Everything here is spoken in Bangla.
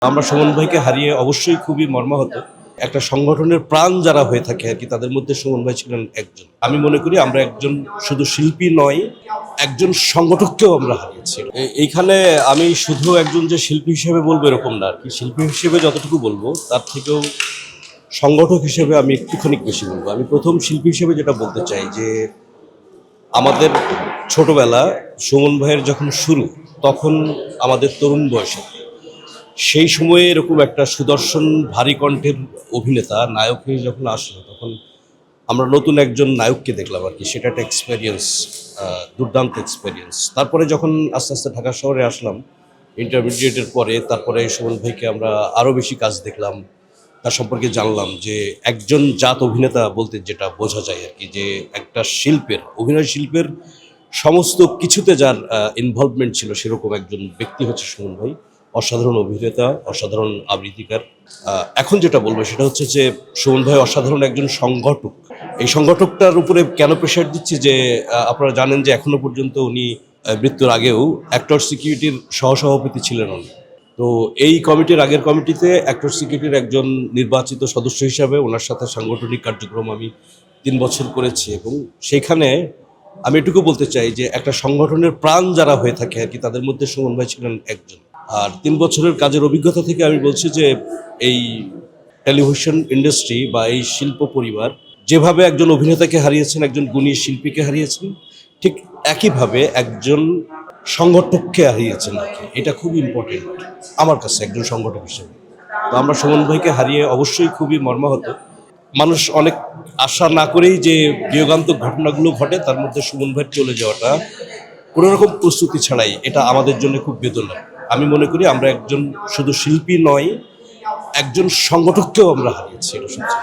আমরা সুমন ভাইকে হারিয়ে অবশ্যই খুবই মর্মাহত। একটা সংগঠনের প্রাণ যারা হয়ে থাকে আর কি, তাদের মধ্যে সুমন ভাই ছিলেন একজন। আমি মনে করি আমরা একজন শুধু শিল্পী নয়, একজন সংগঠককেও আমরা হারিয়েছি। এইখানে আমি শুধু একজন যে শিল্পী হিসেবে বলবো এরকম না আর কি। শিল্পী হিসেবে যতটুকু বলবো তার থেকেও সংগঠক হিসেবে আমি একটুখানি বেশি বলবো। আমি প্রথম শিল্পী হিসেবে যেটা বলতে চাই যে আমাদের ছোটবেলা সুমন ভাইয়ের যখন শুরু, তখন আমাদের তরুণ বয়সে সেই সময়ে এরকম একটা সুদর্শন ভারী কণ্ঠের অভিনেতা নায়ক হয়ে যখন আসলো, তখন আমরা নতুন একজন নায়ককে দেখলাম আর কি। সেটা একটা এক্সপেরিয়েন্স, দুর্দান্ত এক্সপেরিয়েন্স। তারপরে যখন আস্তে আস্তে ঢাকা শহরে আসলাম ইন্টারমিডিয়েটের পরে, তারপরে সুমন ভাইকে আমরা আরও বেশি কাজ দেখলাম, তার সম্পর্কে জানলাম যে একজন জাত অভিনেতা বলতে যেটা বোঝা যায় আর কি, যে একটা শিল্পের, অভিনয় শিল্পের সমস্ত কিছুতে যার ইনভলভমেন্ট ছিল, সেরকম একজন ব্যক্তি হচ্ছে সুমন ভাই। অসাধারণ অভিনেতা, অসাধারণ আবৃত্তিকার। এখন যেটা বলবো সেটা হচ্ছে যে সুমন ভাই অসাধারণ একজন সংগঠক। এই সংগঠকটার উপরে কেন প্রেশার দিচ্ছি যে আপনারা জানেন যে এখনো পর্যন্ত উনি মৃত্যুর আগেও অ্যাক্টর সিকিউরিটির সহসভাপতি ছিলেন উনি। তো এই কমিটির, আগের কমিটিতে অ্যাক্টর সিকিউরিটির একজন নির্বাচিত সদস্য হিসাবে ওনার সাথে সাংগঠনিক কার্যক্রম আমি 3 বছর করেছি। এবং সেইখানে আমি এটুকু বলতে চাই যে একটা সংগঠনের প্রাণ যারা হয়ে থাকে আর কি, তাদের মধ্যে সুমন ভাই ছিলেন একজন। আর 3 বছরের কাজের অভিজ্ঞতা থেকে আমি বলছি যে এই টেলিভিশন ইন্ডাস্ট্রি বা এই শিল্প পরিবার যেভাবে একজন অভিনেতাকে হারিয়েছেন, একজন গুণী শিল্পীকে হারিয়েছেন, ঠিক একইভাবে একজন সংগঠককে হারিয়েছেন আর কি। এটা খুব ইম্পর্টেন্ট আমার কাছে একজন সংগঠক হিসেবে। তো আমরা সুমন ভাইকে হারিয়ে অবশ্যই খুবই মর্মাহত। মানুষ অনেক আশা না করেই যে বিয়োগান্তক ঘটনাগুলো ঘটে, তার মধ্যে সুমন ভাইয়ের চলে যাওয়াটা কোনো রকম প্রস্তুতি ছাড়াই, এটা আমাদের জন্য খুব বেদনা। আমি মনে করি আমরা একজন শুধু শিল্পী নয়, একজন সংগঠককেও আমরা হারিয়েছি। এটা সত্যি।